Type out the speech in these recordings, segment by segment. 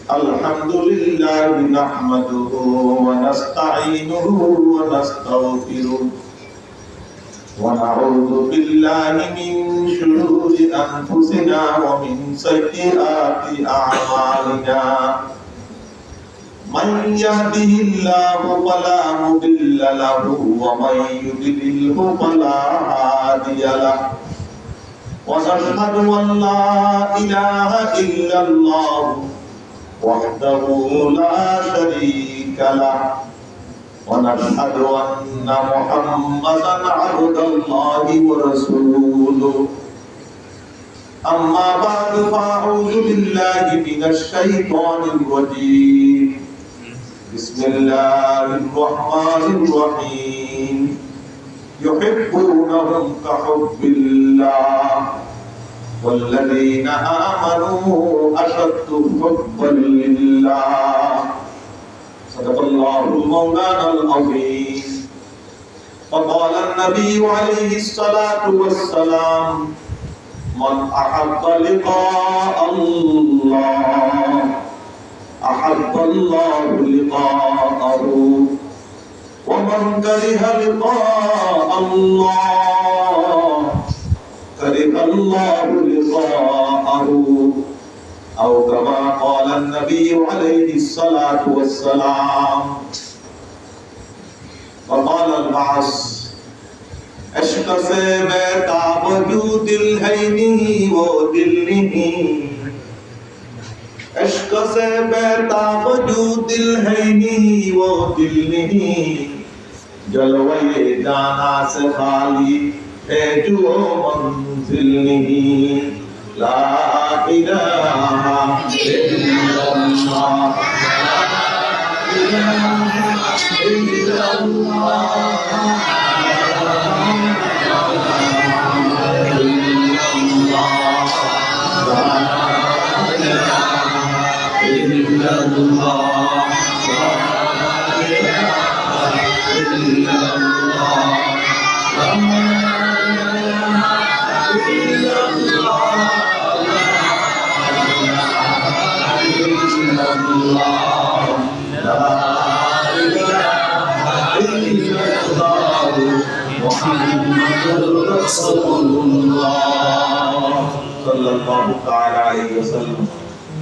الحمد لله نحمده ونستعينه ونستغفره ونعوذ بالله من شرور أنفسنا ومن سيئات أعمالنا من يهده الله فلا مضل له ومن يضلله فلا هادي له ونشهد أن لا إله إلا الله وحده لا شريك له ونشهد أن محمدا عبد الله ورسوله أما بعد فأعوذ بالله من الشيطان الرجيم بسم الله الرحمن الرحيم يحبونهم كحب الله والذين آمنوا أشد حبا لله صدق الله المولانا العظيم وقال النبي عليه الصلاة والسلام من أحب لقاء الله أحب الله لقاءه ومن كره لقاء الله كره الله لقاءه أو كما قال النبي عليه الصلاة والسلام وقال البعض عشق سے بیتاب جو دل ہے نہیں وہ دل نہیں عشق سے بیتاب جو دل ہے نہیں وہ دل نہیں جلوے جانا سے خالی ہے جو منزل نہیں لا الہ الا اللہ لا الہ الا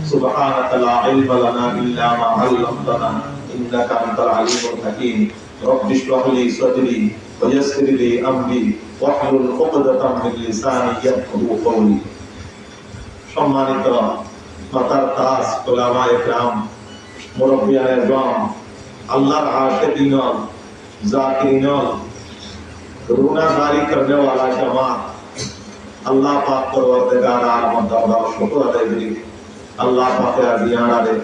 سبحانك لا علم لنا إلا ما علمتنا إنك أنت العليم الحكيم رب اشرح لي صدري ويسر لي أمري واحلل عقدة من لساني يفقهوا قولي সম্মানিত মাতার তাজ উলামায়ে কিরাম মুরব্বিয়ানে ইজম अल्लाह आशिकीन जाकिरीन गुनाहगारी करने वाला जमात अल्लाह पाक परवरदिगार आलम दरबार शुक्र अदा करी अल्लाह पाक আজিয়ানা রে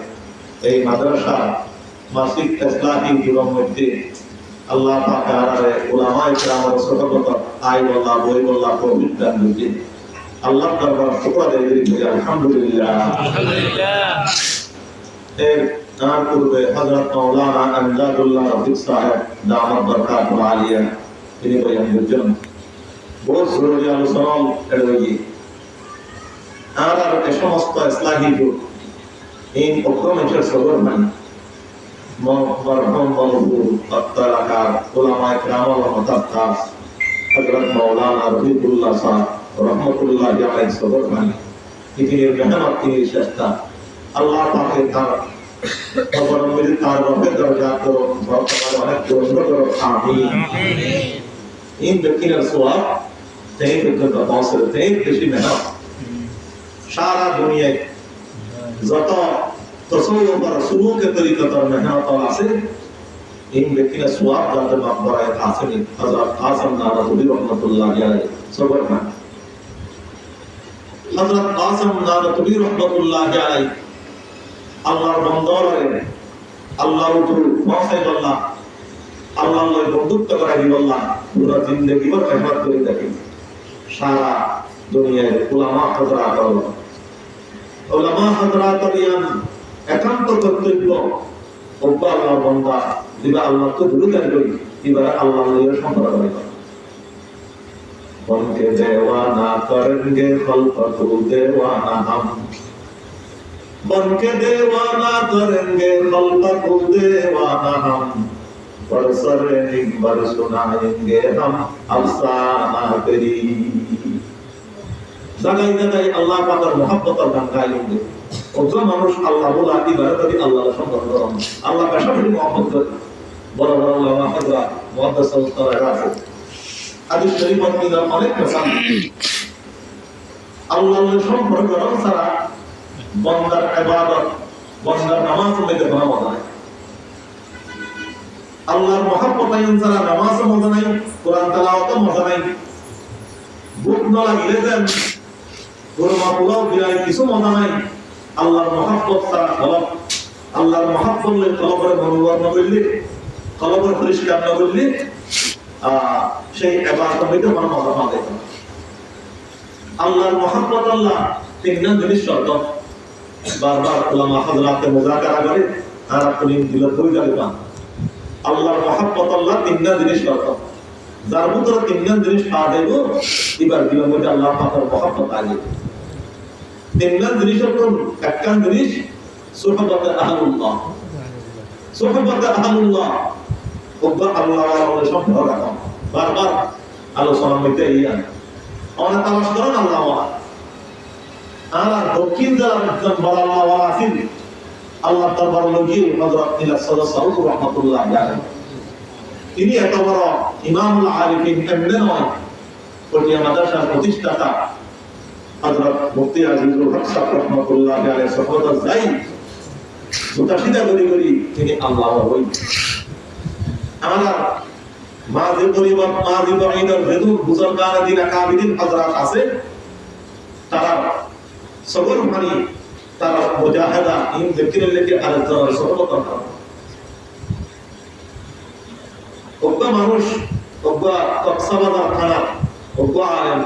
এই মাদ্রাসা মাসিক ইসলাহি জীবন মধ্যে আল্লাহ পাক আরে উলামায়ে কিরামের সহবত আই আল্লাহ বই আল্লাহ পবিত্র দিতে আল্লাহ দরবার শুকর আদায় করি আলহামদুলিল্লাহ আলহামদুলিল্লাহ এর তার পূর্বে হযরত মাওলানা আমজাদুল্লাহ রফিক সাহেব দামাত বরকাতুল আলিয়া তিনি বয়ান করছেন বহুত জরুরি আলোচনা এড়িয়ে আর এই সমস্ত ইসলাহি গ্রুপ এই প্রকমের সবর মানে মরহুম মরহুম আত্তালাকার উলামায়ে কিরাম ওয়া মুতাক্কাস হযরত মাওলানা রফিকুল্লাহ সাহেব রহমাতুল্লাহ আলাইহি সবর মানে তিনি মেহনত তিনি চেষ্টা আল্লাহ পাকের তার খবর মিল তার রবে দরজা করো ভগবান অনেক দোষ করো আমিন इन व्यक्ति सवाब तय পর্যন্ত পৌঁছতে বেশি মেহনত সারা দুনিয়ায় যত তসওয়ুফ আর সুলুকের তরিকার মেহনত আছে इन व्यक्ति सवाब যাতে মাকবরায়ে কাসিম হযরত কাসিম নানতুবি রহমাতুল্লাহ আলাইহি সবর না হযরত কাসিম নানতুবি রহমাতুল্লাহ আলাইহি আল্লাহর বন্দরে আল্লাহর উপর পৌঁছায় আল্লাহ আল্লাহর বন্ধুত্ব করে দিবাল্লাহ পুরো জিন্দেগি ভর মেহনত করে দেখে সারা দুনিয়ার উলামা হযরত ইয়ান একান্ত কর্তব্য ওবা আল্লাহর বান্দা দিবা আল্লাহকে ভুলে যাবে দিবা আল্লাহর সম্পর্ক করে उनके दीवाना करेंगे खल्क तो दीवाना हम बनके दीवाना करेंगे खल्क को दीवाना हम बरसरे निकबर सुनाएंगे हम अफसाना तेरी জায়গায় জায়গায় আল্লাহ পাকের মহব্বতের গান গাইলেন ওজন মানুষ আল্লাহ বলা ইবাদত করি আল্লাহর সঙ্গে করুন আল্লাহ পাশাপাশি মহব্বত করে বড় বড় ওলামা হযরত মুহাদ্দিস সাল্লাল্লাহু আলাইহি হাদিস শরীফের মধ্যে অনেক কথা আল্লাহর সম্পর্ক করা ছাড়া বান্দার ইবাদত বান্দার নামাজ মধ্যে কোনো মজা নাই আল্লাহর মহব্বত ছাড়া নামাজ মজা নাই কোরআন তেলাওয়াত মজা নাই ভুক না লাগলে দেন কোরমা পোলাও বিরাই কিছু মজা নাই আল্লাহর মহব্বত ছাড়া কলব আল্লাহর মহব্বত লে কলবের মনোবল না করলে কলবের পরিষ্কার না করলে সেই ইবাদত হইতে কোনো মজা পাবে না আল্লাহর মহব্বত আল্লাহ তিনটা জিনিস শর্ত বারবার উলামা হযরতে মুযাকারা করে আর আপনি দিল দুই জায়গা পান আল্লাহর মহব্বত আল্লাহ তিনটা জিনিস শর্ত যার ভিতরে তিনটা জিনিস পাওয়া যাইব এবার দিল মধ্যে আল্লাহ পাকের মহব্বত আগে তিনটা জিনিসের কোন একটা জিনিস সুহবতে আহলুল্লাহ ওবা আল্লাহ ওয়ালার সম্পর্ক রাখা বারবার আলোচনার মধ্যে এই আনে অনেক তালাশ করেন আল্লাহ ওয়ালা আর দক্ষিণ জেলার একজন বড় আল্লাহ ওয়ালা আছেন আল্লাহ দরবার লগিয়ে হযরত ইলাস সাউদ রাহমাতুল্লাহ আলাইহি তিনি এত বড় ইমামুল আরিফিন এমনি নয় পটিয়া মাদ্রাসার প্রতিষ্ঠাতা হযরত মুফতি আজিজুল হক সাহেব রাহমাতুল্লাহ আলাইহি সহবত যাই মুতাশিদা গরি তিনি আল্লাহ ওই আমরা মাঝে পরিবার মাঝে বাহিনীর বেদুর বুজুর্গান দিন কাবিদিন হযরত আছে তারা সবর মানে তারা মুজাহিদা ইন যিকিরিল্লাহি আলাইহি সহবত করা ওবা মানুষ ওবা কক্সবাজার থানা ওবা আলেম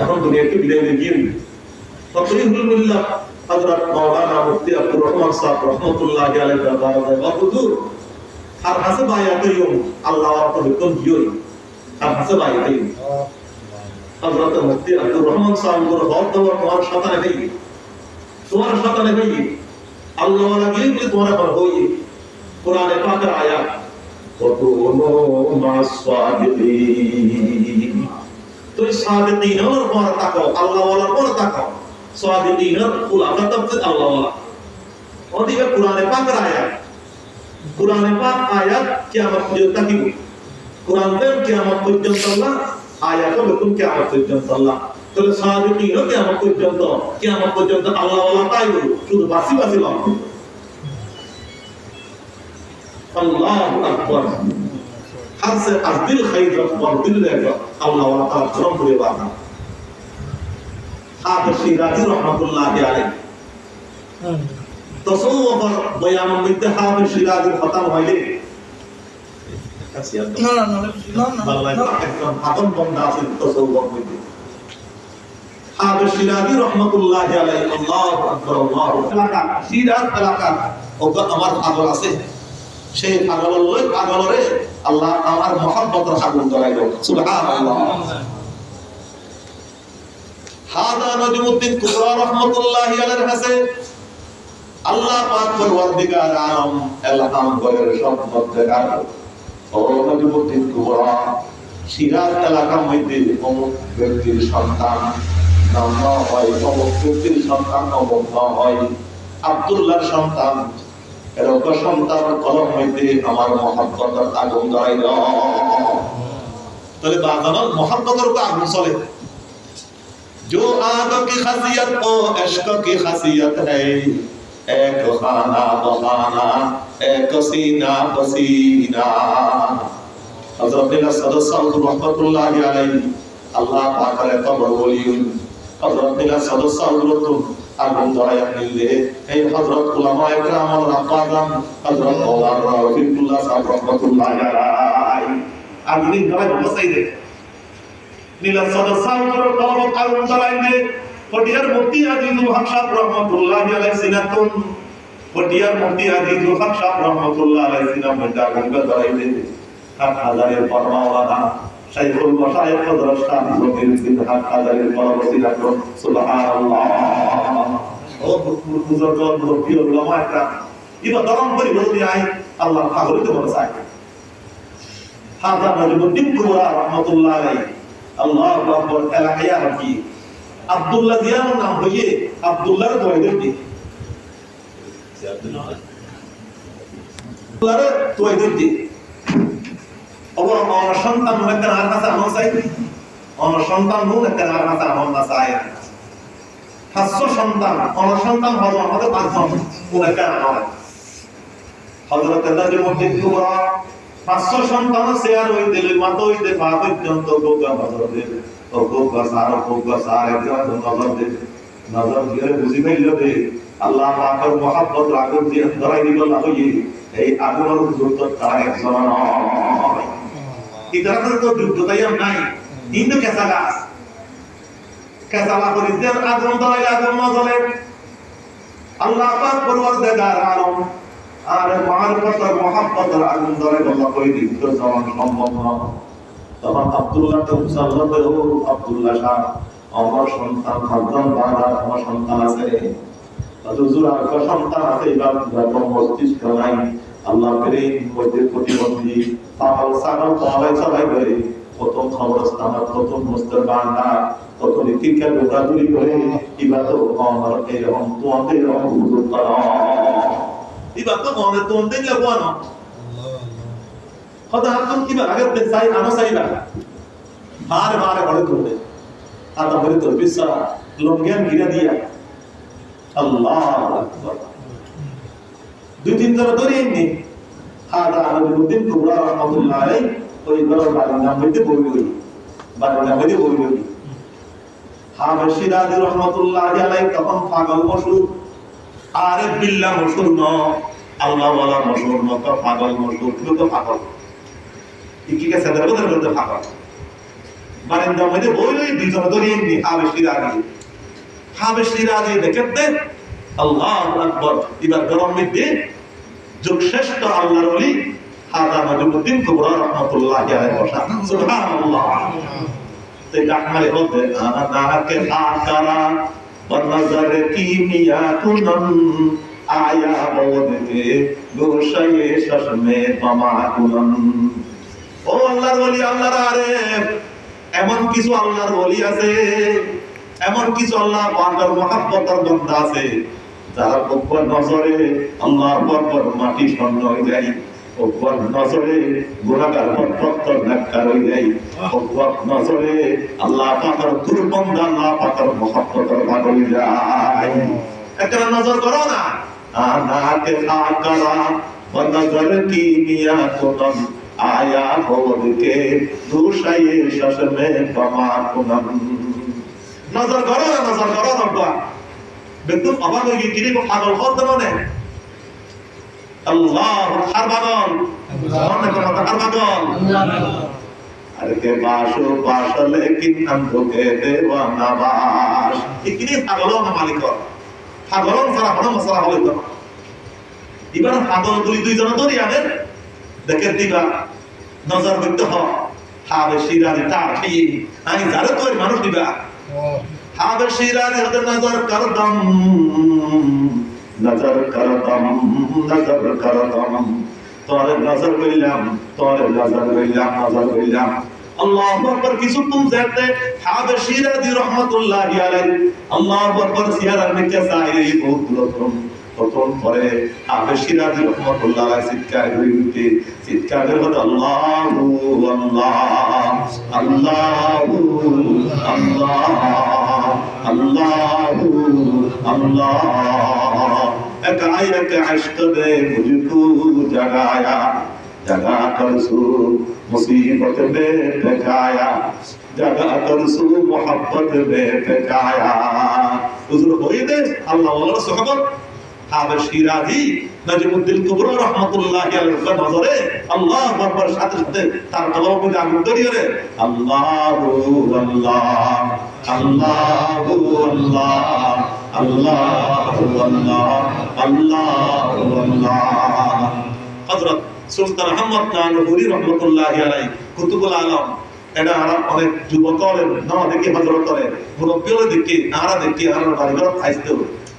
এখন দুনিয়াকে বিদায় দিয়ে ফকরিহুল মিল্লাহ হযরত মাওলানা মুফতি আব্দুর রহমান সাহেব রাহমাতুল্লাহ আলাইহি দরবারে বদুর আর হাসব আয়াতেও আল্লাহ ওয়ার হুকুম দিওই আর হাসব আয়াতেও হযরত মুফতি আব্দুর রহমান সাহেব বড় বড় তোমার সাথে নেই আল্লাহ ওয়ালা গিয়ে তোমার পর হই কোরআনে পাকের আয়াত وكونوا مع الصادقين তো সাদিকিনের পর তাকাও আল্লাহ ওয়ালার পর তাকাও সাদিকিনের উলামা তাফসীর আল্লাহ ওয়ালা ওদিকে কোরআনে পাকের আয়াত কিয়ামত পর্যন্ত কি কোরআনের কিয়ামত পর্যন্ত আল্লাহ আয়াত বেকুন কিয়ামত পর্যন্ত আল্লাহ তাহলে সাদিকিনের কিয়ামত পর্যন্ত আল্লাহ ওয়ালা তাই শুধু বাসি লাভ আল্লাহু আকবার হাসে আজদিল খাইর আকবার দিল একবার আল্লাহ ওয়া তাআলা করম করে বানা হাফেজ শিরাজি রাহমাতুল্লাহি আলাইহি তাসাওউফের বয়ানের মধ্যে হাফেজ শিরাজির খতম হইলে না একদম হাতম বন্ধা আছে তাসাওউফের মধ্যে হাফেজ শিরাজি রাহমাতুল্লাহি আলাইহি আল্লাহু আকবার আল্লাহু আকবার শিরাজ এলাকা ওটা আমার আগল আছে সেই পাগলরে আল্লাহ আমার মহব্বতের আগুন জ্বালাইল সুবহানাল্লাহ হাদা নজমুদ্দিন কুবরা রাহমাতুল্লাহি আলাইহি কাছে আল্লাহ পাক পরওয়ারদিগার আলম এলহাম গয়ের সব মধ্যকার ও নজমুদ্দিন কুবরা সিরাজ এলাকার মধ্যে অমুক ব্যক্তির সন্তান নাম হয় অমুক ব্যক্তির সন্তান অমুক হয় আব্দুল্লাহর সন্তান এরকম সন্তান কলম হইতে আমার মহব্বতের আগুন জ্বালাইল তাহলে বাজানোর মহব্বতের উপর আগুন চলে जो आग की खासियत ओ इश्क की खासियत है एक खाना बखाना एक सीना पसीना हजरत सदर साउद रहमतुल्लाह अलैहि अल्लाह पाक रे कब्र वलियुन हजरत सदर साउद আগুন জ্বালাইয়া নিলে এই হযরত উলামা একরাম আর আব্বাজান হযরত মাওলানা রফিকুল্লাহ সাহেব রাহমাতুল্লাহ আলাইহি আগুন জ্বালাই বসাই দে নীলা সদর সাউর কলম আগুন জ্বালাই দে পটিয়ার মুফতি আজিজুল হক সাহেব রাহমাতুল্লাহ আলাইহি সিনাতুন পটিয়ার মুফতি আজিজুল হক সাহেব রাহমাতুল্লাহ আলাইহি সিনাম মধ্যে আগুন জ্বালাই দে হাত হাজারের পর মাওলানা শাইখুল মাশায়েখ হযরত শাহ জমির বিন হক হাজারের পর ওসিলা করুন সুবহানাল্লাহ ও বুজুর্গ মুরব্বী উলামা একরাম ইবা দরম করি বলি আই আল্লাহ পাগলিত বলে চাই হাজা নজরুদ্দিন কুবরা রাহমাতুল্লাহ আলাইহি আল্লাহু আকবার এলাকায় আর কি আব্দুল্লাহ জিয়ার নাম হইয়ে আব্দুল্লাহর দোয়াইদের দি আব্দুল্লাহর দোয়াইদের দি ওর সন্তান একটা আর কাছে আমল চাই সন্তান নুন একটা আর কাছে আমল না চাই হাস্য সন্তান সন্তান হলো আমাদের পাঁচজন কোন একটা আমল হযরত নজরুদ্দিন কুবরা 500 সন্তান শেয়ার হইতে মাত্র হইতে পা পর্যন্ত গোগা হযরতের ও গোগা সার নজর দিয়ে বুঝি পাইল দে আল্লাহ পাকের মহব্বত আগুন দিয়ে ধরাই দিল না হই এই আগুনের যুদ্ধ তার একজন নয় ইদারা তো যুদ্ধটাই নাই কিন্তু কেসা গাছ কেসালা করি যে আগুন ধরাইলে আগুন না জ্বলে আল্লাহ পাক পরওয়ারদিগার আলম আর মারফতের মহব্বতের আগুন ধরে বলা কই যুদ্ধ যাওয়া সম্ভব না তখন আব্দুল্লাহ তো সাল্লাল্লাহু আব্দুল্লাহ শাহ আমার সন্তান খাদ্দান বাবা আমার সন্তান আছে হুজুর আর কো সন্তান আছে এবার যখন মস্তিষ্ক নাই আল্লাহ করে মধ্যে প্রতিবন্ধী পাগল সাগর পাওয়াই সবাই করে কত খবরস্থান কত মুস্তার বান্দা কত নীতিকে দৌড়াদৌড়ি করে এবার তো আমার এরকম তোমাদের এরকম হুজুর করা এবার তো মনে তোমাদের লাগোয়ানো খোদা হাতুন কিবা আগে চাই আনো চাইবা বারে বারে করে তুলবে আদা করে তো বিসা লঙ্গিয়ান গিরা দিয়া আল্লাহু আকবার দুই তিন জন ধরে এমনি হাদা নজরুদ্দিন কুবরা রাহমাতুল্লাহ আলাইহি ওই ঘরের বাড়ির নাম হইতে বই হাবেশী রাজি রাহমাতুল্লাহ আলাইহি তখন পাগল মশহুর আরে বিল্লাহ মশহুর ন আল্লাহ ওয়ালা মশহুর ন তো পাগল মশহুর তো পাগল কি কে সাদা বদর পাগল বাড়ির নাম হইতে বই দুই জন ধরে এমনি হাবেশী রাজি দেখতে আল্লাহু আকবার এবার গরম মধ্যে যুগ শ্রেষ্ঠ আল্লাহর ওলি হাজা নজরুদ্দিন কুবরা রাহমাতুল্লাহ আলাইহি বসা সুবহানাল্লাহ তে ডাকমারে বলতে আনাকে আকারা বনজর কি মিয়া কুনন আয়া বদকে গোশায়ে শশমে পামা কুনন ও আল্লাহর ওলি আল্লাহর আরেফ এমন কিছু আল্লাহর ওলি আছে এমন কিছু আল্লাহ পাকের মহব্বতের বান্দা আছে যারা উপর নজরে আল্লাহর আকবার মাটি শূন্য হয়ে যায় উপর নজরে গুনাহগার প্রত্যেক নেককার হয়ে যায় উপর নজরে আল্লাহ পাকের দুর্বন্ধা আল্লাহ পাকের মহব্বতের ভাগ হয়ে যায় একটা নজর করো না আনাকে আকারা বনজর কি মিয়া কুনন আয়া বদকে দুশায়ে শশমে পামা কুনন নজর করো না বেতুম অবাক হয়ে গিয়ে কিরে পাগল কত মনে আল্লাহ আর পাগল মনে করো আর পাগল আরে কে বাসো বাসলে কিন আমকে দেওয়ানা বাস কিরে পাগল না মালিক পাগল সারা বড় মশলা হলো তো এবার পাগল দুই জন ধরে আনেন দেখে দিবা নজর করতে হ হাবেশী রাজি তার কি আমি যারা তোর মানুষ দিবা হাবেশী রাজি হতে নজর করদম তোর নজর কইলাম আল্লাহু আকবার কিছু তুম জানতে হাবেশী রাজি রাহমাতুল্লাহি আলাইহি আল্লাহু আকবার সিয়ারার মধ্যে সাইরে বহুত রকম প্রথম পরে হাবেশী রাজি রাহমাতুল্লাহি আলাইহি চিৎকার করে উঠে চিৎকারের কথা আল্লাহু আল্লাহ আল্লাহু আল্লাহ अल्लाहु अल्लाह एक आयत इश्क ने मुझको जगाया जगा कर सू मुसीबत में फेंकाया जगा कर सू मोहब्बत में फेंकाया हुजूर होई दे अल्लाह वाला सुहबत হাবেশী রাজি নজরুদ্দিন কুবরা রাহমাতুল্লাহি আলাইহি নজরে আল্লাহু আকবার সাথে সাথে তার কলমের মধ্যে আগুন ধরিয়ে রে আল্লাহু আল্লাহ আল্লাহু আল্লাহ আল্লাহু আল্লাহ আল্লাহু আল্লাহ হযরত সুলতান আহমদ নানুরি রাহমাতুল্লাহি আলাইহি কুতুবুল আলম এটা অনেক যুবকদের না দেখি হযরত করে মুরব্বিও দেখি আরা দেখি আর বাড়িঘর আইতো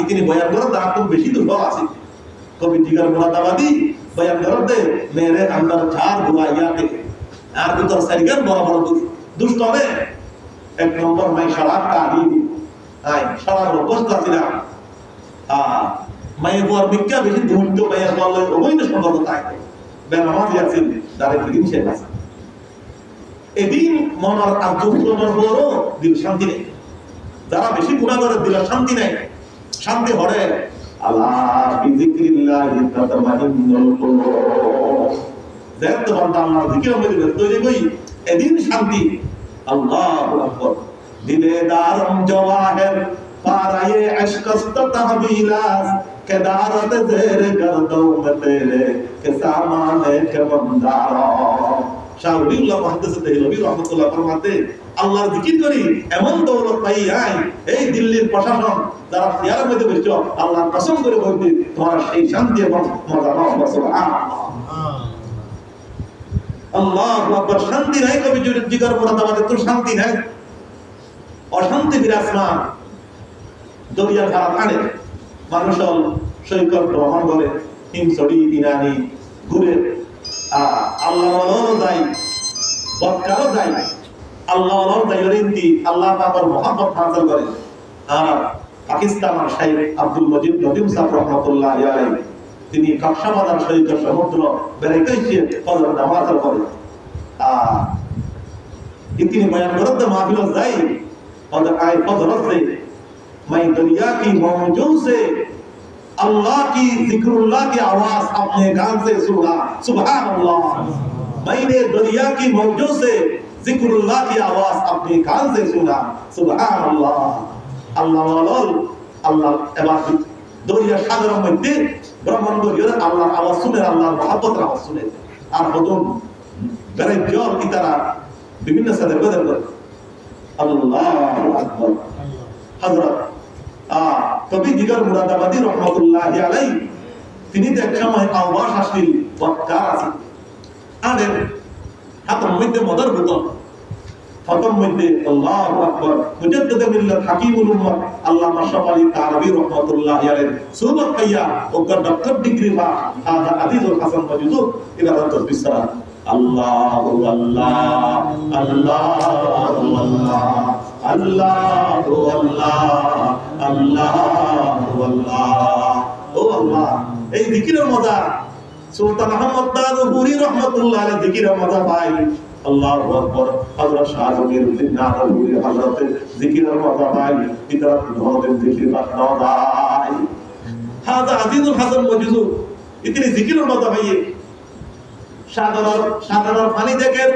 ইতিনি বয়ান করার দ্বারা খুব বেশি দুর্বল আছে কবি দিগার মুরাদাবাদী বয়ান করতে মেরে আন্দার ঝাড় বুলাইয়া থেকে আর ভিতর সারিগান বড় বড় দুষ্ট হবে এক নম্বর মাই সারা কাহি আই সারা অবস্থা ছিল মাই বর বিজ্ঞা বেশি ধুমতো মায়ের বললে অবৈধ সম্পর্ক থাকে বেনামাজি আছে দাঁড়ে দিন শেষ আছে এদিন মনের আত্মপ্রমণ বড় দিল শান্তি নেই যারা বেশি গুনাহ করে দিল শান্তি নেই শান্তি হরে আল্লাহ বিজিক্রিল্লাহি তাতমাইন্নুল কুলুব দেখতে বান্দা আল্লাহর জিকিরের মধ্যে তৈরি কই এদিন শান্তি আল্লাহু আকবার দিলে দারম জওয়াহির পারায়ে আশকস্ত তাহবিলাস কেদারত জের গর্দৌ মে তেরে কে সামানে কে বন্দারা শাহরুল্লাহ মুহাদ্দিস দেহলভী রাহমাতুল্লাহ ফরমাতে আল্লাহর জিকির করি এমন দৌলত পাই আই এই দিল্লির প্রশাসন যারা চেয়ারের মধ্যে বসছো আল্লাহর কসম করে বলতে তোমার সেই শান্তি এবং মজা নাও সুবহানাল্লাহ আল্লাহু আকবার শান্তি নাই কবি জিকির মুরাদাবাদে তো শান্তি নাই অশান্তি বিরাজমান দরিয়া খারাপ আনে মানুষ সৈকত ভ্রমণ করে হিমসড়ি ইনানি ঘুরে আল্লাহ যাই বদকারও যাই আল্লাহ যাই আল্লাহ পাকের মহব্বত হাসিল করে আর পাকিস্তানের শাইখ আব্দুল মজিদ নদীম সাহেব রহমাতুল্লাহ আলাইহি তিনি কক্সবাজার সৈকত সমুদ্র বেড়াইতে ফজর নামাজ পড়ে इतनी बयान करत माहफिल जाई और आए फजरत से मैं दरिया की मौजों से अल्लाह की जिक्रुल्लाह की आवाज अपने कान से सुना सुभान अल्लाह मैंने दरिया की मौजों से जिक्रुल्लाह की आवाज अपने कान से सुना सुभान अल्लाह अल्लाह अल्लाह एबार दरिया सागरेर मধ্যে ব্রহ্মাণ্ড দরিয়ার আল্লাহর আওয়াজ শুনে আল্লাহর মহব্বতের আওয়াজ শুনে আর হদম বেরে জল কি তারা বিভিন্ন সাথে বদল করে আল্লাহু আকবার হযরত কবি দিগার মুরাদাবাদী রহমাতুল্লাহি আলাইহি তিনি একসময় আওয়াজ আসছিল বক্কার আছে আরে হাতের মধ্যে মদর বোতল হাতের মধ্যে আল্লাহু আকবার মুজাদ্দিদ মিল্লাত হাকিমুল উম্মাহ আল্লামা শাফি আলী তারাবি রহমাতুল্লাহি আলাইহি সুবত কাইয়া ওকর ডক্টর ডিগ্রি পা হাদা আজিজুল হাসান মওজুদ ইবাদত তসবিহ আল্লাহু আল্লাহ আল্লাহু আল্লাহ আল্লাহু আল্লাহ আল্লাহু আল্লাহ ও আল্লাহ এই জিকিরের মজা সুলতান আহমদ দারুহুরি রাহমাতুল্লাহ আলাইহি জিকিরের মজা পাই আল্লাহু আকবার হযরত শাহ জমিরুদ্দিন নানুরি হযরত জিকিরের মজা পাই ইতরা ধরনের জিকির বাতনা ভাই হাদা আজিজুল হাসান মওজুদ ইতনি জিকিরের মজা পাইয়ে সাগরের পানি দেখেন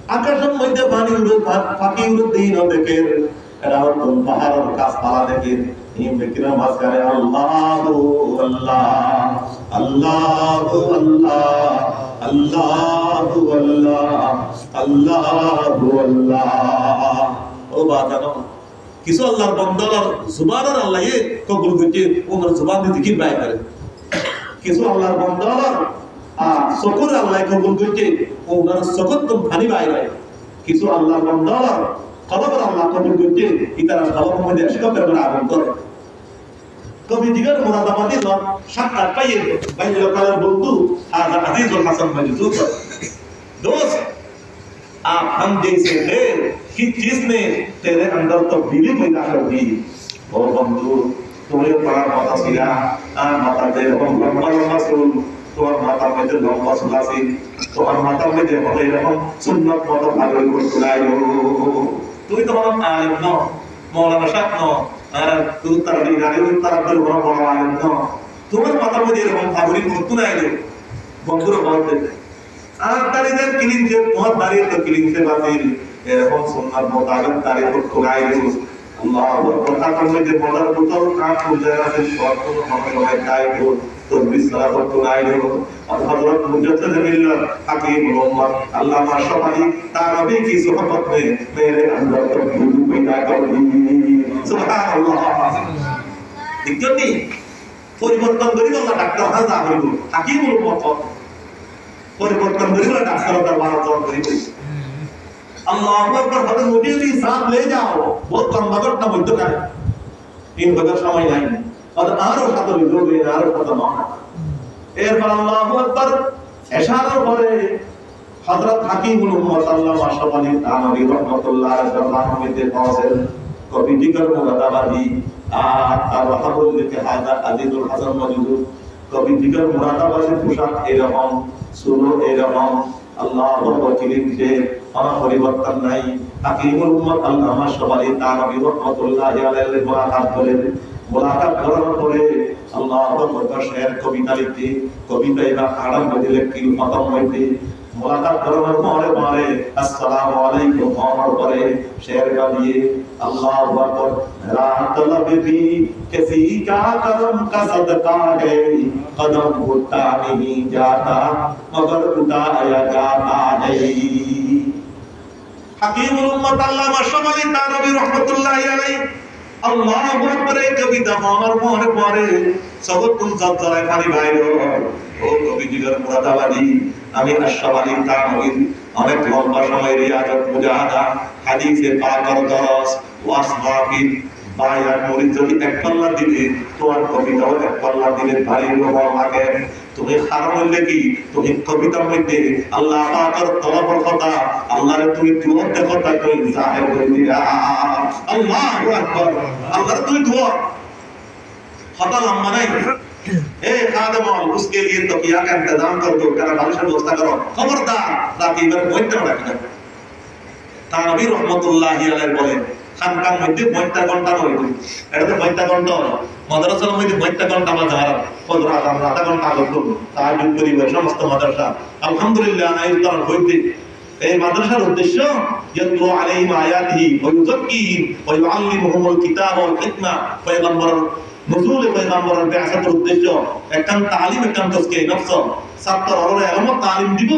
আকাশের মধ্যে পানি উড়ে পাখি উড়ে দিন দেখেন এটা হতো পাহাড়ের গাছপালা দেখেন এই ব্যক্তিরা মাঝখানে আল্লাহু আল্লাহ আল্লাহু আল্লাহ আল্লাহু আল্লাহ আল্লাহু আল্লাহ ও বাজানো কিছু আল্লাহর বান্দার জুবানের আল্লাহয়ে কবুল করতে ওনার জুবান দিয়ে জিকির বাইর করে কিছু আল্লাহর বান্দার সকল আল্লাহ কবুল করতে ওনার সকল তো পানি বাইর হয় কিছু আল্লাহর বান্দার কলবের আল্লাহ কবুল করতে ইতারা কলবের মধ্যে আশিকা করে আগুন করে কবি দিগার মুরাদাবাদী জন সাক্ষাৎ পাইয়ে বাইরে কালার বন্ধু হাজা আজিজুল হাসান মওজুদ दोस्त आप हम जैसे थे कि जिसने तेरे अंदर तब्दीली पैदा कर दी ओ बंधु तुम्हें बड़ा माता सिला माता दे हम लंबा लंबा सुन তোমার মাথা মধ্যে লম্বা চুল আছে তোমার মাথা মধ্যে হলে এরকম সুন্নত মতো ভালো করতে লাগলো তুই তো বলো আলেম ন মৌলানা সাহেব ন আর তুই তার গাড়ি তার বড় বড় আলেম ন তোমার মাথার মধ্যে এরকম ভাবরি করতে লাগলো বন্ধুরা বলতে আর দাঁড়িয়ে কিলিং যে তোমার দাঁড়িয়ে তো কিলিং সে বাতিল এরকম সুন্নাত মোতাবেক দাঁড়িয়ে করতে লাগলো আল্লাহু আকবার তার মধ্যে বলার বোতল কাট হয়ে যায় আছে শর্ত মনে হয় গায়ব তসবিহ সারা করতে লাগলো আর হযরত মুজাদ্দিদ মিল্লাত হাকিম উম্মাহ আল্লামা শাফি তারাবি की सोहबत में मेरे अंदर तब्दीली पैदा कर दी সুবহানাল্লাহ দেখনি পরিবর্তন করি আল্লাহ ডাক্তার হাজা হইল হাকিম উম্মাহ পরিবর্তন করি ডাক্তার দরবার করি আল্লাহু আকবার হযরত মুজাদ্দিদ साथ ले जाओ बहुत लंबा घटना বলতে পারে তিন বছর সময় নাই আরো সাতরি যোগে আরো কত নয় এরপর আল্লাহু আকবার এশারার পরে হযরত হাকিমুল উম্মাত আল্লামা আশরাফ আলী থানভী রাহমাতুল্লাহ আলাইহি পৌঁছেন কবি জিগর মুরাদাবাদী আর রাহাবুল লিখে হায়দা আজিজুল হাসান মওজুদ কবি জিগর মুরাদাবাদী পোশাক এরকম সুরো এরকম আল্লাহু ওয়াকিলিন যে আমার পরিবর্তন নাই হাকিমুল উম্মাত আল্লামা আশরাফ আলী থানভী রাহমাতুল্লাহ আলাইহি মুলাকাত করার পরে আল্লাহু আকবার শের কবিতা লিখতে কবিতা এরা আরম্ভ দিলে কি খতম হইতে মুলাকাত করার পরে পরে আসসালামু আলাইকুম আমার পরে শের গাইয়ে আল্লাহু আকবার রা তলব ভি কিসি কা করম কা সদকা হে কদম উঠা नहीं जाता मगर उठाया जाता है হাকিমুল উম্মাত আল্লামা আশরাফ আলী থানভী রাহমাতুল্লাহি আলাইহি আল্লাহু আকবার কবিতা আমার মনে পড়ে সবতুল জলজালায় পানি বাইরে ও কবি জিগর মুরাদাবাদী আমি আশরাফ আলী থানভী অনেক লম্বা সময় রিয়াজত মুজাহাদা হাদিসে পাকের দরস ওয়াজ মাহফিল বায়ান মুরিদ যদি এক পাল্লা দিলে তোমার কবিতাও এক পাল্লা দিলে ভারী রকম লাগে তুমি হারাম হইলে কি তুমি কবিতার মধ্যে আল্লাহ পাকের তলবের কথা আল্লাহর তুমি দুয়ার কথা কই জাহির করে দিলা আল্লাহু আকবার আল্লাহর তুমি দুয়া কথা লম্বা নাই ए खादम उसके लिए तो किया का इंतजाम कर दो तेरा बारिश व्यवस्था करो खबरदार ताकि इधर বইতে না কিনা তানভী রাহমাতুল্লাহি আলাইহি বলেন খানকার মধ্যে 52 ঘন্টা হইতো এটা তো 52 ঘন্টা হয় মাদ্রাসার মধ্যে 52 ঘন্টা বাজার ফজর আযান আধা ঘন্টা হতো তাহাজ্জুদ পরিবেশ সমস্ত মাদ্রাসা আলহামদুলিল্লাহ এই তরফ হইতে এই মাদ্রাসার উদ্দেশ্য ইয়াতলু আলাইহিম আয়াতিহি ওয়া ইউযাক্কিহিম ওয়া ইউআল্লিমুহুমুল কিতাবা ওয়াল হিকমা পয়গম্বর নজরুল পয়গম্বরের বিআসাতের উদ্দেশ্য একখান তালিম একখান তাজকিয়া নফস ছাত্র হলে এমন তালিম দিব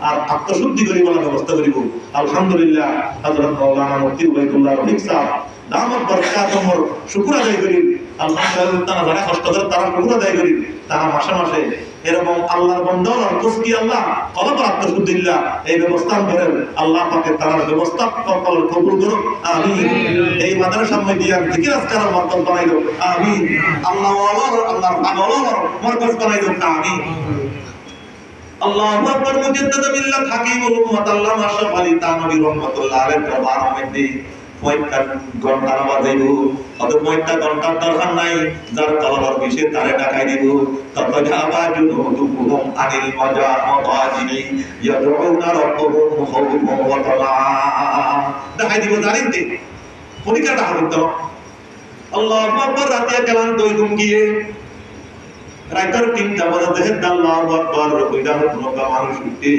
আর আত্মশুদ্ধি করিব ব্যবস্থা করিব আলহামদুলিল্লাহ হযরত মাওলানা মুফতি উবাইদুল্লাহ রফিক সাহেব দামাত বরকাতুহুর শুকর আদায় করি আলহামদুলিল্লাহ তারা যারা কষ্ট করে তারা শুকর আদায় করি তারা মাসে মাসে এরকম আল্লাহর বান্দা আর তাজকিয়া আল্লাহ কলব আত্মশুদ্ধিল্লাহ এই ব্যবস্থা করেন আল্লাহ পাকের তার ব্যবস্থা কবুল করুন আমিন এই মাদ্রাসার মধ্যে জিকির আজকার মাধ্যম বানাইলো আমিন আল্লাহ আল্লাহর পাগল মারকাজ বানাইলো আমিন আল্লাহু আকবার মুজাদ্দিদ মিল্লাত হাকিমুল উম্মাত আল্লামা আশরাফ আলী থানভী রাহমাতুল্লাহ আলাইহি দরবার মধ্যে কয়েকটা ঘন্টা বাজাইলো অত কয়েকটা ঘন্টার দরকার নাই যার তলবার বিষে তারে ডাকাই দিব তত যাবা জুনুদুহুম আনিল মাজা মাতাজিনি ইয়াদউনা রাব্বুহুম খাওফান ওয়া তামাআ ডাকাই দিব জানেন তে পরীক্ষাটা হবে তো আল্লাহু আকবার রাতে গেলাম দুই ঘুম গিয়ে রাইতার 3টা বাজে দেখেন আল্লাহু আকবার কইরা নৌকা মানুষ উঠে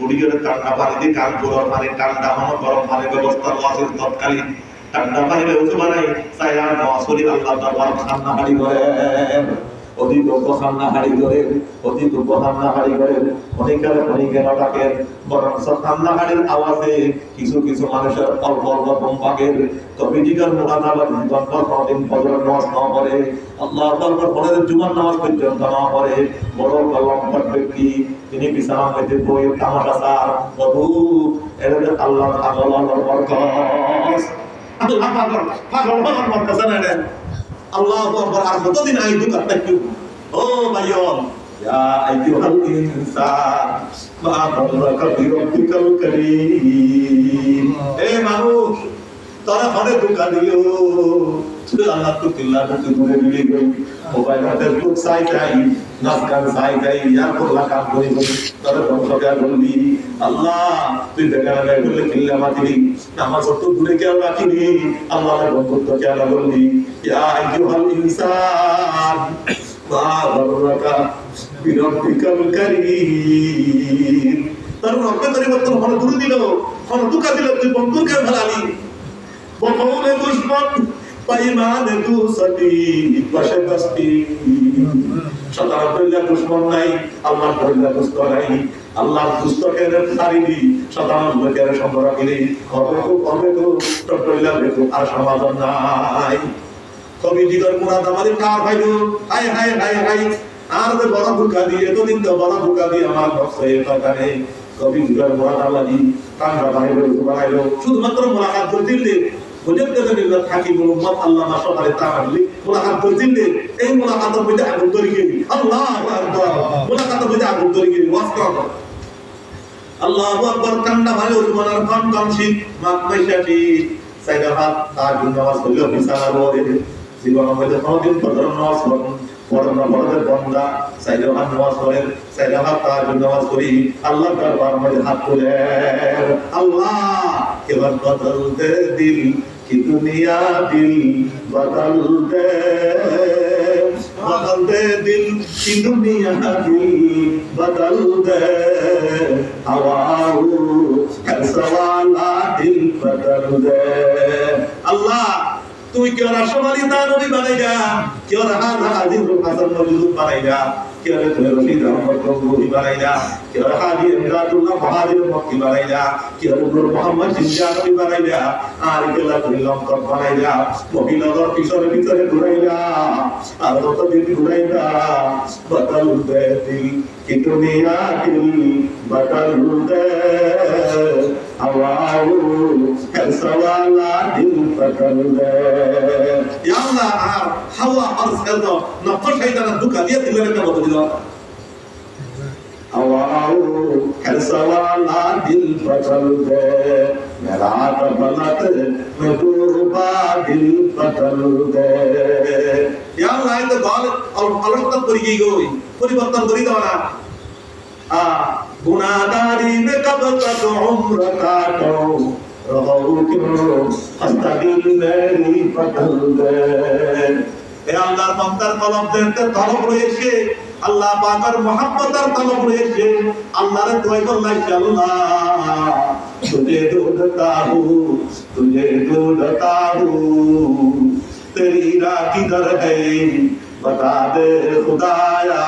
উড়িয়ে ঠান্ডা পানি দিয়ে কান গরম পানি ঠান্ডা গরম পানি ব্যবস্থা ওয়াসির তৎকালীন ঠান্ডা পানি ব্যবস্থা বানাই সায়া নওয়াসলি আল্লাহ দরবার খান্না হাড়ি করে অধিক খান্না হাড়ি করে অধিক খান্না হাড়ি করে অনেকের অনেকের ডাকেন বরং খান্না হাড়ির আওয়াজে কিছু কিছু মানুষের অল্প অল্প ঘুম পাকে কবি জিগর মুরাদাবাদী জীবন কোনদিন ফজর নামাজ না পড়ে আল্লাহ তাআলার পরের জুমার নামাজ পর্যন্ত না পড়ে বড় কলম ব্যক্তি তিনি বিছানা মধ্যে বইয়ে তামাশা সার প্রভু এর আল্লাহ আল্লাহর বরকত আল্লাহ পাগল বরকত জানেন আল্লাহু আকবার আর কতদিন আই দুকা তাকু ও ভাইয়ন ইয়া আইয়ুহাল ইনসান মা গররাকা বিরব্বিকাল কারীম এ মানুষ তারা ঘরে দুকা দিও আল্লাহ তো কিল্লা করতে দূরে দিলে গই মোবাইল হাতে খুব চাই চাই নাচ গান চাই চাই ইয়ার করলা কাম করি করি তারা বংশকে বলবি আল্লাহ তুই দেখা লাগাই বললে কিল্লা মাতিলি আমার কত দূরে কে রাখিনি আল্লাহর বন্ধুত্ব কে বলবি ইয়া আইয়ুহাল ইনসান মা গররাকা বিরব্বিকাল কারীম তার রব্বে পরিবর্তন হলো দূরে দিল হলো দুকা দিল তুই বন্ধুকে ভালালি বকৌলে দুশমন পাইমানে দুসতি পাশে দস্তি শতার কইলা দুশমন নাই আল্লাহর কইলা দুষ্ট নাই আল্লাহর দুষ্টকে ছাড়িবি শতার লোকের সম্পর্ক গিলি কবে তো কইলা দেখো আর সমাধান নাই কবি জিগর মুরাদাবাদী কার ভাইলো হায় হায় হায় হায় আর যে বড় ধোঁকা দিয়ে এতদিন তো বড় ধোঁকা দিয়ে আমার নকশে কাটারে কবি জিগর মুরাদাবাদী কাঙ্গা ভাইলো বানাইলো শুধুমাত্র মুলাকাত দিলে মুজাদ্দিদ মিল্লাত হাকিমুল উম্মাত আল্লামা শফারে তাআলি মুলাকাত করছিলেন এই মুলাকাতের মধ্যে আগুন ধরে গেল আল্লাহু আকবার মুলাকাতের মধ্যে আগুন ধরে গেল ওয়াজ করা আল্লাহু আকবার কান্না ভাই ওসমানের কান কামশি মাকমাইশাটি সাইদা হাত তার নামাজ পড়লো বিছানার উপরে জীবন মধ্যে কোনদিন ফজর নামাজ পড়না পড়তে বন্দা সাইদা হাত নামাজ পড়ে সাইদা হাত তার নামাজ পড়ি আল্লাহর দরবারে মধ্যে হাত তুলে আল্লাহ এবার বদল দে দিল কি দুনিয়া দিল বদল দে दिल की दुनिया दिल बदल दे हवाओ हर सवाला दिल बदल दे अल्लाह तू क्यों राष्ट्रवादी नबी बनेगा क्यों रहा हाजिर हसन मौजूद बनेगा क्यों रे रशीद अहमद गंगोही बनेगा क्यों हाजी इमदादुल्लाह महाजिर मक्की बनेगा क्यों नूर मोहम्मद जिंदा नबी बनेगा आरिफुल्लाह कुल्लम कब बनेगा मोबिनगर पिछले पिछले घुराएगा আর কত দিন ঘুরাইবা বদল দে দিল কি দুনিয়া দিল বদল দে আওয়াও হর সওয়ালা দিল বদল দে ইয়া আল্লাহ হাওয়া আর সাদা নকশ শয়তান দুকা দিয়ে দিলের একটা বদল দাও আওয়াও হর সওয়ালা দিল বদল দে মেরা কবলত মেহবুবা দিল বদল দে ইয়া আল্লাহ তো গাল অলসতা করি গই পরিবর্তন করি দাও না গুনাহগারি মে কব তক উমর কাটো রহু কিরো আস্তাগিল মেরি বদল দে এ আল্লাহর বান্দার কলবের তলব রয়েছে আল্লাহ পাকের মহব্বতের তলব রয়েছে আল্লাহর দোয়া করলাই আল্লাহ तुझे ढूंढता हूँ तेरी राह किधर है बता दे खुदाया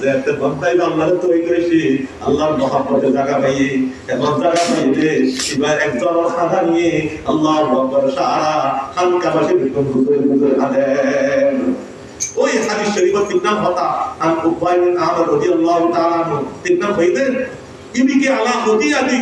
যেতে বন্দাই আল্লাহর তৈরি করেছি আল্লাহর মহব্বতের জায়গা পাইয়ে এমন জায়গা পাইয়ে এবার একজন খাদা নিয়ে আল্লাহর আকবার সারা খানকাবাসী বিকম হুজুর আদেন ওই হাদিস শরীফের তিন নাম হতা আন উবাই বিন আমর রাদিয়াল্লাহু তাআলা আনহু তিন নাম হইতেন ইবিকে আলা হদিয়াতি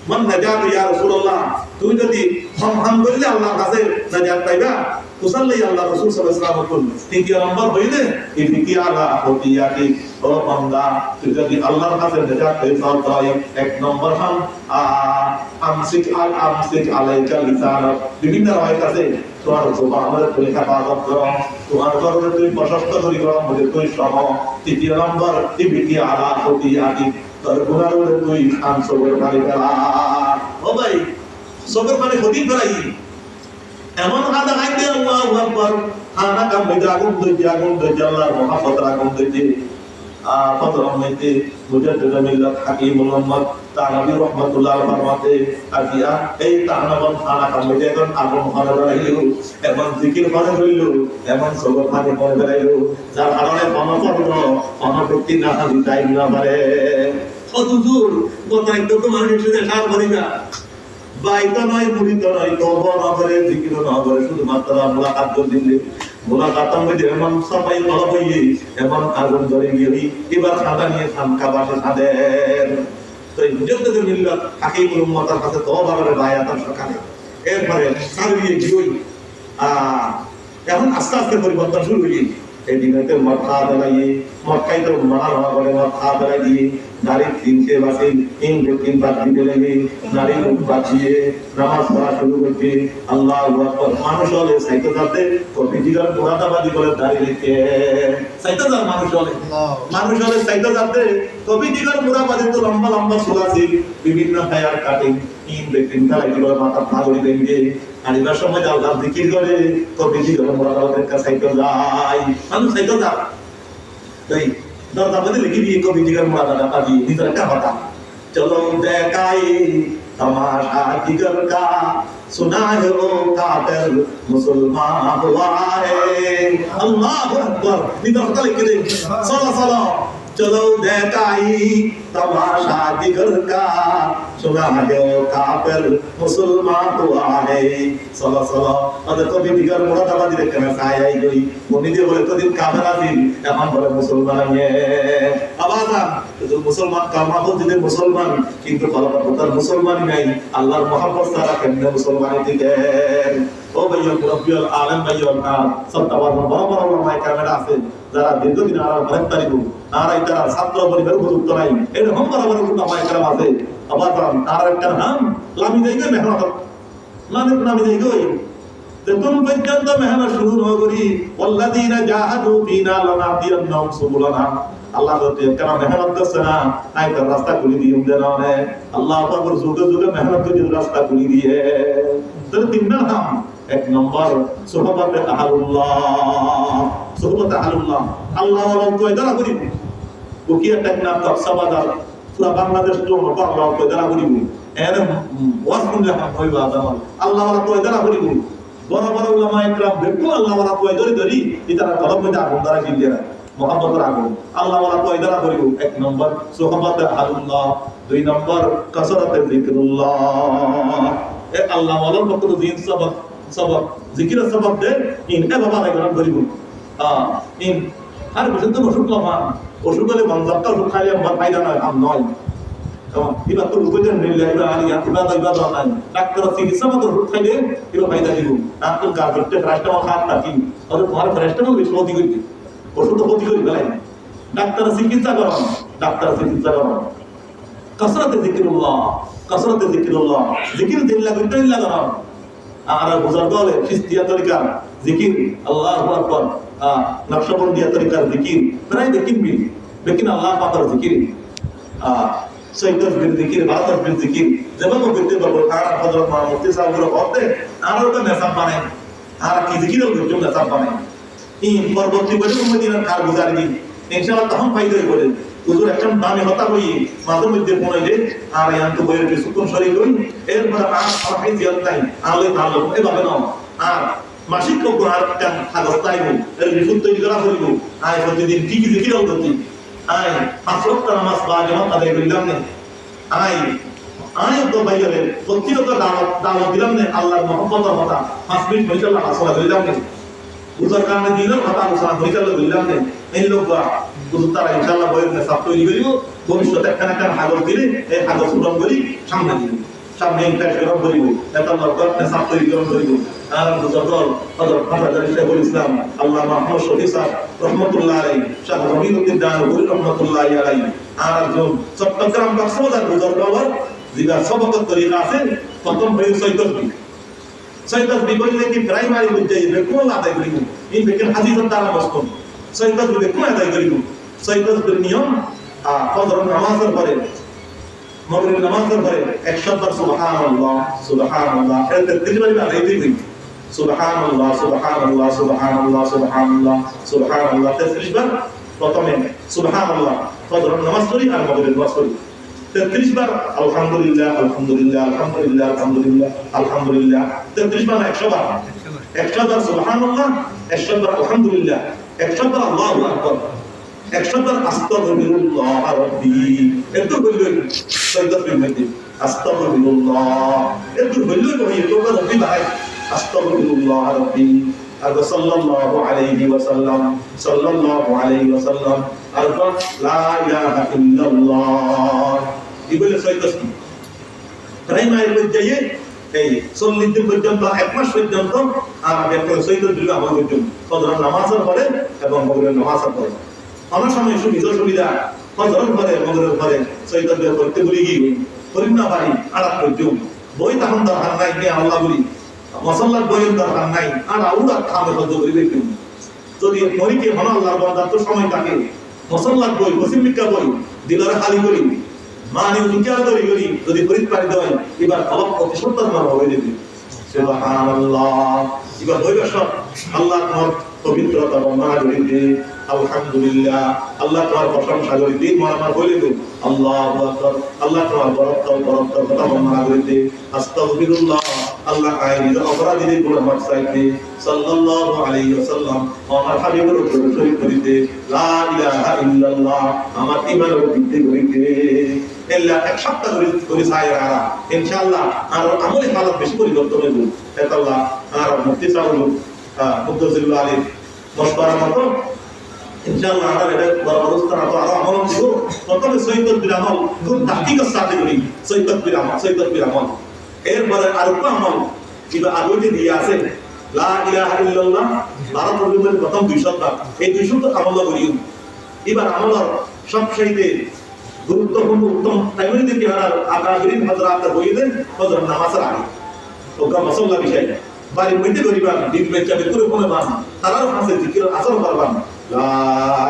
মান নাজাত ইয়া রাসূলুল্লাহ তুই যদি হাম বললে আল্লাহর কাছে নাজাত পাইবা তুসাল্লি আল্লাহ রাসূল সাল্লাল্লাহু আলাইহি ওয়াসাল্লাম তিনটি নম্বর হইলে ইবিকে আলা হদিয়াতি ও বান্দা তুই যদি আল্লাহর কাছে নাজাত পাইবা তাই এক নম্বর হাম আমসিক আলাইকা লিসানাক বিভিন্ন রায় আছে তোমার জবান আমাদের পরীক্ষা পাওয়া করো তোমার গর্বে তুই প্রশস্ত করি করো আমাদের তুই সম তৃতীয় নম্বর ইবিকে আলা হদিয়াতি তোর গুনার উপরে তুই খান সবর পানি ফেলা ও ভাই সবর পানি হদি ফেলাই এমন কাদা খাইতে আল্লাহু আকবার খানা কাম হইতে আগুন দইতে আল্লাহর মহব্বত আগুন দইতে ফজর হইতে মুজাদ্দিদ মিল্লাত হাকিমুল উম্মাত তানবী রাহমাতুল্লাহ ফরমাতে আজিয়া এই তানবন খানা কাম হইতে এখন আগুন হরে বেরাইলো এবং জিকির হরে হইল এবং সবর পানি হরে বেরাইলো যার কারণে অনবক্তি না দিতাই না পারে হুজুর কথা একটু তোমার সাথে সার করিবা বাইতা নয় মুরিদ নয় তওবা না করে জিকির না করে শুধু মাত্র মুলাকাত দিলে মুলাকাতের মধ্যে এমন সবাই তলব হইয়ে এমন আগুন ধরে গিয়ে এবার খাদা নিয়ে খানকাবাসে ছাদের তো এই মুজাদ্দিদ মিল্লাত হাকিমুল উম্মাতের কাছে তওবা করে বায়াতের সকালে এরপরে সারিয়ে গিয়ে এখন আস্তে আস্তে পরিবর্তন শুরু হয়ে এই দিনেতে মাথা দাঁড়িয়ে মক্কায় তো মারা করে মাথা দাঁড়িয়ে নারী তিনটে বাসে তিন বাদ দিতে লেগে নারী মুখ বাঁচিয়ে নামাজ পড়া শুরু করতে আল্লাহু আকবার মানুষ হলে সাইতে যাতে কবিজিগার মুরাদাবাদী করে দাঁড়িয়ে রেখে সাইতে যার মানুষ হলে সাইতে যাতে কবিজিগার মুরাদাবাদী তো লম্বা লম্বা সুলাসি বিভিন্ন ফায়ার কাটিং তিন তালাই করে মাথা ফাগড়ি দেনগে আনিবার সময় আল্লাহ জিকির করে কবিজিগার মুরাদাবাদের কাছে সাইতে যায় মানুষ সাইতে যায় তাই দরজা বদলে লিখি দিয়ে কবি জিগার মুরাদাটা পাবি নিজের একটা কথা চলো দেখাই तमाशा जिगर का सुना है वो काफिर मुसलमान हुआ है अल्लाह अकबर निधर तले के सला सला चलो देखाई तमाशा जिगर का सुना है वो काफिर मुसलमान हुआ है सला सला अगर कभी जिगर मुरादाबादी रे केना सायाई गई उन्हीं दे बोले तो दिन काफिर आदिन এখন বলে মুসলমান নিয়ে আওয়াজ তো মুসলমান কালমা বলতে মুসলমান কিন্তু কলমা তার মুসলমানই নাই আল্লাহর মহব্বত ছাড়া কেমনে মুসলমান কুরবানি দেন। ও ভাইয়া মুরব্বিয়াল আলেম ভাইয়া সত্তাবার বড় বড় ওলামায়ে কেরামেরা আছে যারা দীর্ঘদিন আর গ্রেফতারিব আর এটা ছাত্র পরিবার উপযুক্ত নাই এরকম বড় বড় ওলামায়ে কেরাম আছে আবার তার একটা নাম লামি যাইগে মেহনত মানে নামি যাইগে তেতুল পর্যন্ত মেহনত শুরু না করি ওয়াল্লাযিনা জাহাদু ফিনা লানাহদিয়ান্নাহুম সুবুলানা আল্লাহ তো কেন মেহনত করছে না আইতার রাস্তা খুলে দিয়ে দেন না আল্লাহ পাকের যুগে যুগে মেহনত করে রাস্তা খুলে দিয়ে তার তিন নাম এক নম্বর সুহবাতে আহলুল্লাহ আল্লাহ ওয়ালা কয়দারা করি ও কি একটা নাম তফসাবাদার পুরো বাংলাদেশ তো আল্লাহ কয়দারা করি এর ওয়াজ শুনলে হইবা জামাল আল্লাহ ওয়ালা কয়দারা করি বড় বড় উলামা ইকরাম দেখো আল্লাহ ওয়ালা কয়দারি ধরি ইতারা কলম মধ্যে আগুন দ্বারা গিলিয়ে মোহাম্মতের আগুন আল্লাহ ওয়ালা কয়দারা করিব এক নম্বর সুহবাতে আহলুল্লাহ দুই নম্বর কাসরাতে যিকরুল্লাহ এ আল্লাহ ওয়ালার পক্ষ থেকে জিন সবক জিকিরের সবক দে ইন এ বাবা দেখলাম করিব ইন আর পর্যন্ত অসুখ লমান অসুখ হলে মনজাবটা অসুখ খাইলে আমার ফায়দা নয় আম নয় এবার তো উপজন নিলে এবার আর ইবাদত নাই ডাক্তার চিকিৎসা মতো ওষুধ খাইলে এবার ফায়দা দিব আর তো গা ধরতে ফ্রেস্টামল খাত নাকি আর তোমার ফ্রেস্টামল বেশি ক্ষতি করবে ওষুধ ক্ষতি করে ফেলাই ডাক্তার চিকিৎসা করো কসরতে জিকিরুল্লাহ জিকির দিন লাগা আর বুজুর্গ হলে চিশতিয়া তরিকার জিকির আল্লাহু আকবার নকশবন্দিয়া তরিকার জিকির প্রায় लेकिन আল্লাহ পাকের জিকির সৈয়দ জিকির বাদর জিকির যেভাবে করতে পারবো আর হযরত মুফতি সাহেব বলতে আর ওটা মেসাব বানায় আর কি জিকির করতে মেসাব বানায় এই পরবর্তী বছর মদিনার কার গুজারি দিন ইনশাআল্লাহ তখন ফায়দা হবে হুজুর একদম দামে হতা হই মাঝে মধ্যে কোনাইলে আর ইয়ান তো বইয়ের সুকুন শরীর হই এরপর আর ফাইদ জিয়াত নাই আলে তাআল্লুক এভাবে নাও আর মাসিক কোরআন কান হাগস্তাইব এর বিশুদ্ধ তৈরি করা হইব আয় প্রতিদিন কি কি জিকির করতে আয় হাসরত নামাজ বা জামাত আদায় করিলাম না আয় তো বাইরে প্রতিরত দাওয়াত দিলাম না আল্লাহর মহব্বতের কথা 5 মিনিট ইনশাআল্লাহ আসলা দিলাম না বুঝার কারণে দিলাম কথা আলোচনা ইনশাআল্লাহ দিলাম না এই লোকরা বুঝুন তারা ইনশাআল্লাহ বইয়ের মেসাব তৈরি করিব ভবিষ্যতে একটা হাগর দিলে এই হাগর পূরণ করি সামনে দিন সামনে ইনকাশ করিব এটা লোকরা মেসাব তৈরি করিব আর বুঝার হযরত হাফেজ শাইখুল ইসলাম আল্লামা মুহাম্মদ শফি সাহেব রহমাতুল্লাহ আলাইহি শাহ রবিউদ্দিন দানবুরি রহমাতুল্লাহ আলাইহি আর একজন চট্টগ্রাম কক্সবাজার বুজুর্গ বাবার যিনি সবকত তরিকা আছে প্রথম হয়ে সৈয়দ বিবইলে কি প্রাইমারি বুঝাই বেকুল আদায় করিব এই বেকের হাদিসের দ্বারা মস্তম সৈয়দ বেকুল আদায় করিব সৈয়দ নিয়ম ফজর নামাজের পরে মাগরিব নামাজের পরে 100 বার সুবহানাল্লাহ এর 33 বার আদায় করিব সুবহানাল্লাহ 33 বার প্রথমে সুবহানাল্লাহ ফজর নামাজ পড়ি আর মাগরিব নামাজ পড়ি 33 বার আলহামদুলিল্লাহ 33 বার 100 বার 100 বার সুবহানাল্লাহ 100 বার আলহামদুলিল্লাহ 100 বার আল্লাহু আকবার 100 বার আস্তাগফিরুল্লাহ রাব্বি এত বললেন সৈয়দ মধ্যে আস্তাগফিরুল্লাহ এত বললেন ভাই তো রব্বি ভাই আস্তাগফিরুল্লাহ রাব্বি আর সাল্লাল্লাহু আলাইহি ওয়াসাল্লাম আর লা ইলাহা ইল্লাল্লাহ এগুলো সৈয়দ প্রাইমারি পর্যায়ে এই 40 দিন পর্যন্ত এক মাস পর্যন্ত আর একটা সৈয়দ দিল আমার পর্যন্ত ফজর নামাজের পরে এবং মাগরিব নামাজের পরে অনেক সময় সুবিধা ফজরের পরে মাগরিবের পরে সৈয়দ দিল করতে ভুলে গিয়ে করিম না ভাই আড়াত করতে বই তখন দরকার নাই কে আল্লাহ বলি মসল্লার বইয়ের দরকার নাই আর আউরা খামে বন্ধ করে দেখুন যদি মরিকে মনে আল্লাহর বান্দার তো সময় থাকে মসল্লার বই মুসলিমিকা বই দিলারে খালি করি মানে উনকার তৈরি করি যদি ফরিদ পারি দেয় এবার অলপ প্রতিশোধ মারা হয়ে যাবে সুবহানাল্লাহ এবার হইবে সব আল্লাহ তোমার পবিত্রতা বর্ণনা করিতে আলহামদুলিল্লাহ আল্লাহ তোমার প্রশংসা করিতে আমার বলিবে আল্লাহু আকবার আল্লাহ তোমার বরকত কথা বর্ণনা করিতে আস্তাগফিরুল্লাহ আল্লাহ আইনি অপরাধীদের গুনাহ মাফ চাইতে সাল্লাল্লাহু আলাইহি ওয়াসাল্লাম আমার হাবিবের উপর শরীক করিতে লা ইলাহা ইল্লাল্লাহ আমার ঈমানের ভিত্তি করিতে এল্লা এক সপ্তাহ করে সায়রা ইনশাআল্লাহ আর আমলে হালত বেশি পরিবর্তন হইব আল্লাহ আর মুফতি সাহেব মুফতিজুল্লাহ আলী মশওয়ারা মতো ইনশাআল্লাহ আর এটা বরবস্তান তো আর আমল দিব প্রথমে সৈয়দ বিন আমল খুব তাহকিকের সাথে করি সৈয়দ বিন আমল এরপরে আরেকটা আমল কিবা আগতে দিয়ে আছে লা ইলাহা ইল্লাল্লাহ 12 পর্যন্ত প্রথম 2 শব্দ এই 2 শব্দ আমল করিও এবার আমল সবচাইতে গুরুত্বপূর্ণ উত্তম টাইমে দিকে আর আকাবিরিন হযরত বইলেন ফজর নামাজের আগে ওকা মাসাল্লা বিষয় বাড়ি মধ্যে করিবা দিন বেচা করে কোন মান তারার কাছে জিকির আসর করবান লা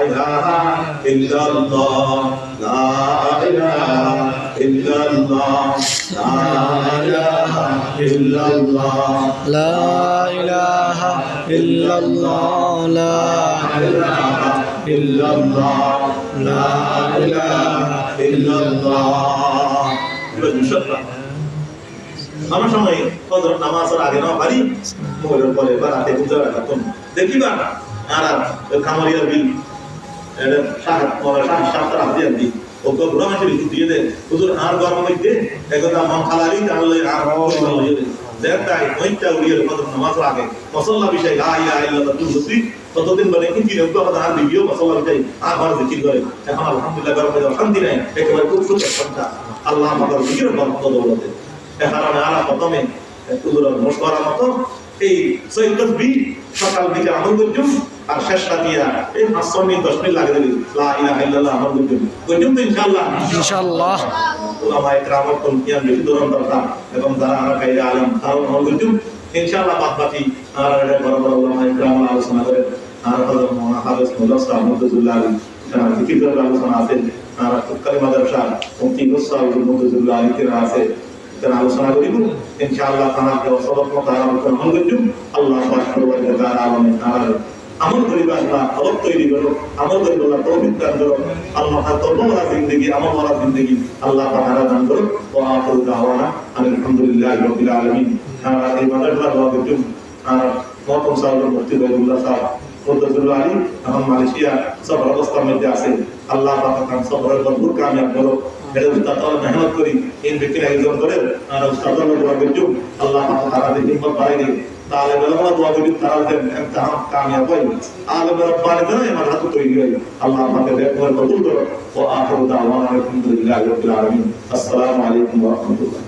ইলাহা ইল্লাল্লাহ লা ইলাহা ইল্লাল্লাহ লা ইলাহা ইল্লাল্লাহ লা ইলাহা ইল্লাল্লাহ লা ইলাহা ইল্লাল্লাহ লা ইলাহা ইল্লাল্লাহ আমার সময় ফজর নামাজের আগে না পারি মোবাইলের পরে বা রাতে বুঝতে পারতাম দেখিবা আর খামারিয়ার বিল এটা সাত পরে সাতটা হাতে দি ও তো বুড়া মাসে দিয়ে দে হুজুর আর গরম মধ্যে একদা মন খালারি তাহলে আর হয়ে যাবে দেখতাই ওইটা উড়িয়ে ফজর নামাজের আগে মুসল্লা বিষয় লা ইলাহা ইল্লাল্লাহ তুলসি ততদিন বলে কি কি রকম কথা আর ভিডিও মুসল্লা বিষয় আর ঘর জিকির করে এখন আলহামদুলিল্লাহ গরম মধ্যে শান্তি নাই একেবারে খুব সুন্দর সন্ধ্যা আল্লাহ পাকের জিকিরের বরকত দৌলতে এখন আলা প্রথমে হুজুরের মশওয়ারা মতো এই সৈয়দ বি সকাল দিকে আমল করছুম আর শেষ রাতিয়া এই 5 মিনিট 10 মিনিট লাগে দিবি লা ইলাহা ইল্লাল্লাহ আমল করছুম করছুম তো ইনশাআল্লাহ উলামা ইকরামত কোন কিয়াম বেশি দূরন দরকার এবং যারা আমরা কাইদা আলেম তারাও আমল করছুম ইনশাআল্লাহ বাদ বাকি আর বড় বড় উলামা ইকরাম আলোচনা করে আর হযরত মাওলানা হাফেজ মুল্লাহ সাহেব মুহাম্মদুল্লাহ আলী জিকির করে আলোচনা আছে আর কালিমা দরশা মুফতি মুসাউদ মুহাম্মদুল্লাহ আলী কে আছে dan alusana koribu insyaallah kana ke sallallahu taala wa sallam Allah subhanahu wa ta'ala alamin taala আমল করিবা আল্লাহ তওব তৈরি করো আমল করিবা আল্লাহ তৌফিক দান করো আল্লাহ তওবা ওয়ালা জিন্দেগি আমল ওয়ালা জিন্দেগি আল্লাহ তাআলা দান করো ওয়া আখিরু দাওয়ানা আলহামদুলিল্লাহি রাব্বিল আলামিন এই মাদ্রাসা দোয়া করতুম মহতম সাহেব মুফতি বাইদুল্লাহ সাহেব মুহাম্মদুল্লাহ আলী এখন মালয়েশিয়া সব অবস্থার মধ্যে আছে আল্লাহ পাক সবরের ভরপুর কামিয়াব করো এটা উস্তাদ মেহনত করি এই ব্যক্তির একজন করে আর উস্তাদের দোয়া করতুম আল্লাহ পাক তাআলা হিম্মত বাড়াই দিন طالب علم دعا করি তারা যেন امتحان কামিয়াব হয় আলেম রব্বানি দেন আমার হাতে তৈরি হয় আল্লাহ আমাকে দেখবার কবুল করো ওয়া আখিরু দাওয়ানা আলহামদুলিল্লাহি রাব্বিল আলামিন আসসালামু আলাইকুম ওয়া রাহমাতুল্লাহ